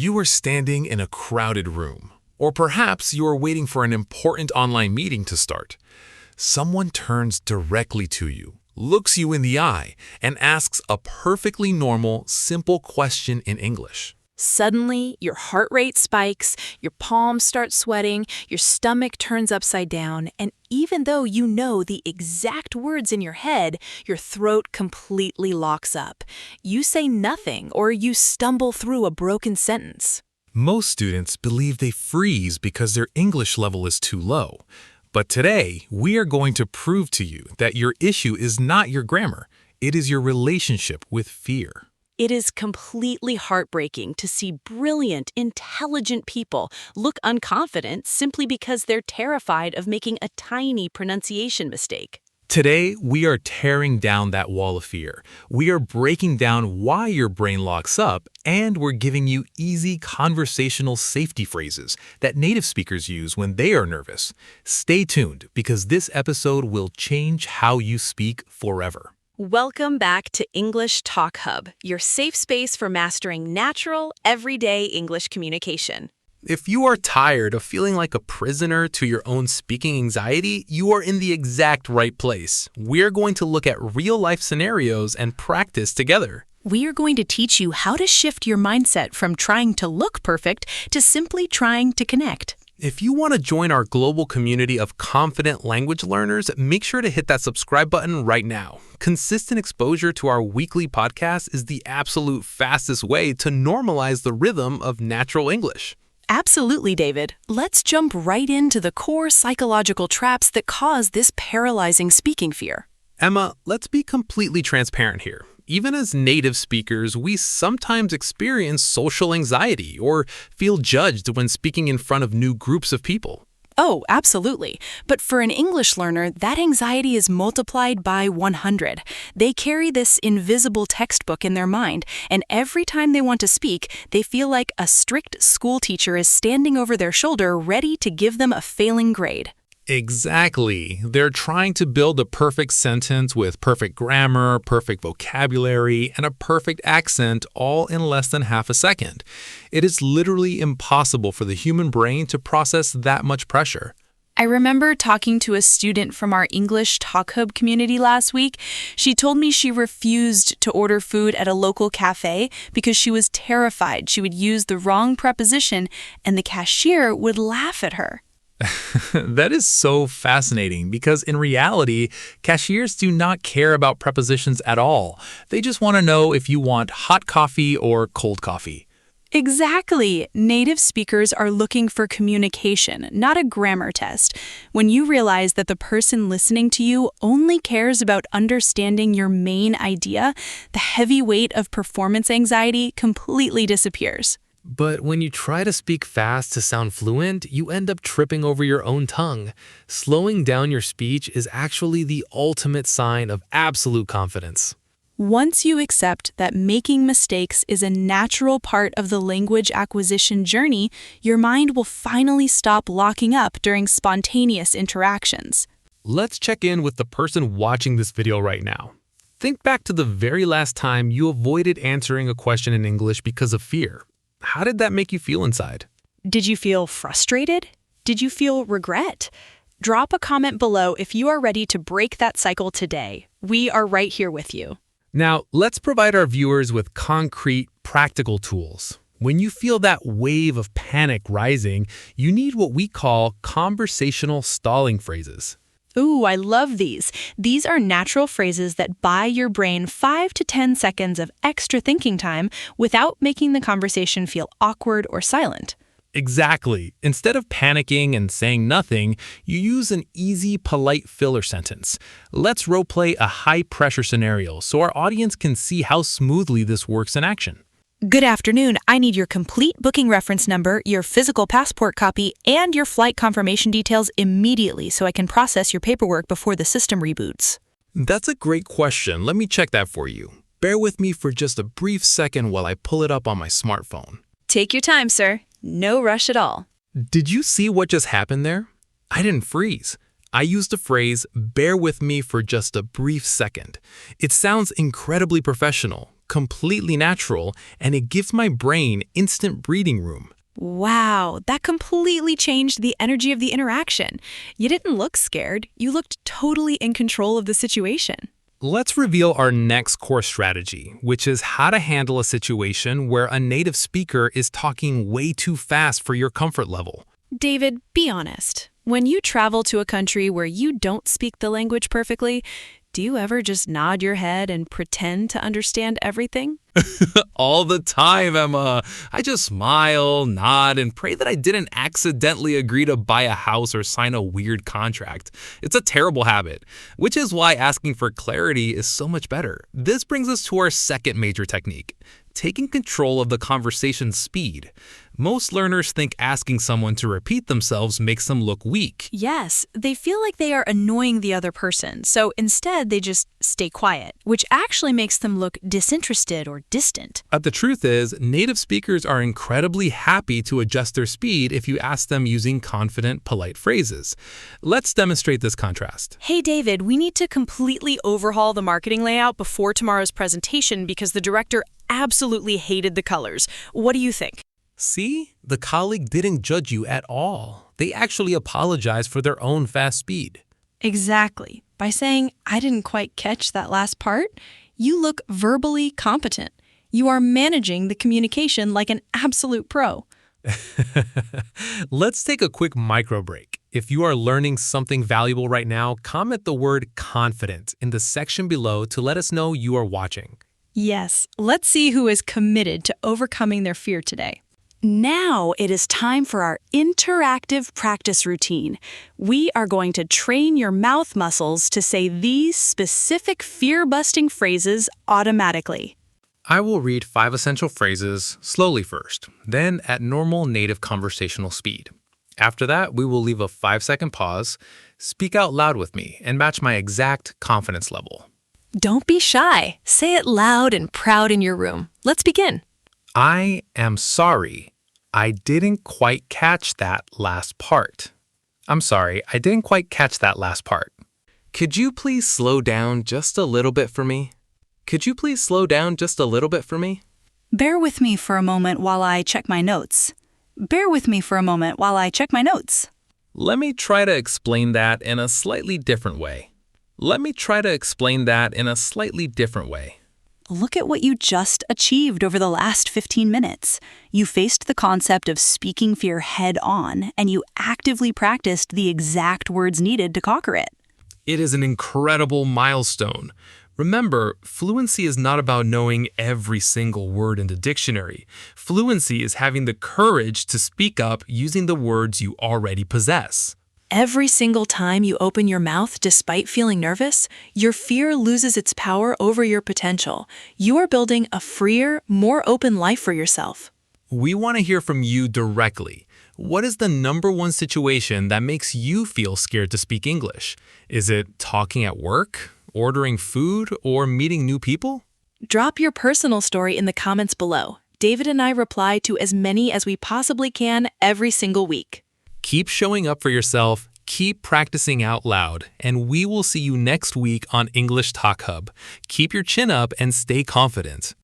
You are standing in a crowded room, or perhaps you are waiting for an important online meeting to start. Someone turns directly to you, looks you in the eye, and asks a perfectly normal, simple question in English. Suddenly, your heart rate spikes, your palms start sweating, your stomach turns upside down, and even though you know the exact words in your head, your throat completely locks up. You say nothing, or you stumble through a broken sentence. Most students believe they freeze because their English level is too low. But today, we are going to prove to you that your issue is not your grammar, it is your relationship with fear. It is completely heartbreaking to see brilliant, intelligent people look unconfident simply because they're terrified of making a tiny pronunciation mistake. Today, we are tearing down that wall of fear. We are breaking down why your brain locks up, and we're giving you easy conversational safety phrases that native speakers use when they are nervous. Stay tuned, because this episode will change how you speak forever. Welcome back to English TalkHub, your safe space for mastering natural, everyday English communication. If you are tired of feeling like a prisoner to your own speaking anxiety, you are in the exact right place. We're going to look at real-life scenarios and practice together. We are going to teach you how to shift your mindset from trying to look perfect to simply trying to connect. If you want to join our global community of confident language learners, make sure to hit that subscribe button right now. Consistent exposure to our weekly podcast is the absolute fastest way to normalize the rhythm of natural English. Absolutely, David. Let's jump right into the core psychological traps that cause this paralyzing speaking fear. Emma, let's be completely transparent here. Even as native speakers, we sometimes experience social anxiety or feel judged when speaking in front of new groups of people. Oh, absolutely. But for an English learner, that anxiety is multiplied by 100. They carry this invisible textbook in their mind, and every time they want to speak, they feel like a strict school teacher is standing over their shoulder ready to give them a failing grade. Exactly. They're trying to build a perfect sentence with perfect grammar, perfect vocabulary, and a perfect accent all in less than half a second. It is literally impossible for the human brain to process that much pressure. I remember talking to a student from our English TalkHub community last week. She told me she refused to order food at a local cafe because she was terrified she would use the wrong preposition and the cashier would laugh at her. That is so fascinating because in reality, cashiers do not care about prepositions at all. They just want to know if you want hot coffee or cold coffee. Exactly. Native speakers are looking for communication, not a grammar test. When you realize that the person listening to you only cares about understanding your main idea, the heavy weight of performance anxiety completely disappears. But when you try to speak fast to sound fluent, you end up tripping over your own tongue. Slowing down your speech is actually the ultimate sign of absolute confidence. Once you accept that making mistakes is a natural part of the language acquisition journey, your mind will finally stop locking up during spontaneous interactions. Let's check in with the person watching this video right now. Think back to the very last time you avoided answering a question in English because of fear. How did that make you feel inside? Did you feel frustrated? Did you feel regret? Drop a comment below if you are ready to break that cycle today. We are right here with you. Now, let's provide our viewers with concrete, practical tools. When you feel that wave of panic rising, you need what we call conversational stalling phrases. Ooh, I love these. These are natural phrases that buy your brain 5 to 10 seconds of extra thinking time without making the conversation feel awkward or silent. Exactly. Instead of panicking and saying nothing, you use an easy, polite filler sentence. Let's roleplay a high-pressure scenario so our audience can see how smoothly this works in action. Good afternoon. I need your complete booking reference number, your physical passport copy, and your flight confirmation details immediately so I can process your paperwork before the system reboots. That's a great question. Let me check that for you. Bear with me for just a brief second while I pull it up on my smartphone. Take your time, sir. No rush at all. Did you see what just happened there? I didn't freeze. I used the phrase, bear with me for just a brief second. It sounds incredibly professional, completely natural, and it gives my brain instant breathing room. Wow, that completely changed the energy of the interaction. You didn't look scared. You looked totally in control of the situation. Let's reveal our next core strategy, which is how to handle a situation where a native speaker is talking way too fast for your comfort level. David, be honest. When you travel to a country where you don't speak the language perfectly, do you ever just nod your head and pretend to understand everything? All the time, Emma. I just smile, nod, and pray that I didn't accidentally agree to buy a house or sign a weird contract. It's a terrible habit, which is why asking for clarity is so much better. This brings us to our second major technique, taking control of the conversation's speed. Most learners think asking someone to repeat themselves makes them look weak. Yes, they feel like they are annoying the other person, so instead they just stay quiet, which actually makes them look disinterested or distant. But the truth is, native speakers are incredibly happy to adjust their speed if you ask them using confident, polite phrases. Let's demonstrate this contrast. Hey David, we need to completely overhaul the marketing layout before tomorrow's presentation because the director absolutely hated the colors. What do you think? See? The colleague didn't judge you at all. They actually apologized for their own fast speed. Exactly. By saying, I didn't quite catch that last part, you look verbally competent. You are managing the communication like an absolute pro. Let's take a quick micro break. If you are learning something valuable right now, comment the word confident in the section below to let us know you are watching. Yes, let's see who is committed to overcoming their fear today. Now it is time for our interactive practice routine. We are going to train your mouth muscles to say these specific fear-busting phrases automatically. I will read 5 essential phrases slowly first, then at normal native conversational speed. After that, we will leave a 5-second pause, speak out loud with me, and match my exact confidence level. Don't be shy. Say it loud and proud in your room. Let's begin. I am sorry. I didn't quite catch that last part. I'm sorry, I didn't quite catch that last part. Could you please slow down just a little bit for me? Could you please slow down just a little bit for me? Bear with me for a moment while I check my notes. Bear with me for a moment while I check my notes. Let me try to explain that in a slightly different way. Let me try to explain that in a slightly different way. Look at what you just achieved over the last 15 minutes. You faced the concept of speaking fear head on, and you actively practiced the exact words needed to conquer it. It is an incredible milestone. Remember, fluency is not about knowing every single word in the dictionary. Fluency is having the courage to speak up using the words you already possess. Every single time you open your mouth despite feeling nervous, your fear loses its power over your potential. You are building a freer, more open life for yourself. We want to hear from you directly. What is the number one situation that makes you feel scared to speak English? Is it talking at work, ordering food, or meeting new people? Drop your personal story in the comments below. David and I reply to as many as we possibly can every single week. Keep showing up for yourself, keep practicing out loud, and we will see you next week on English TalkHub. Keep your chin up and stay confident.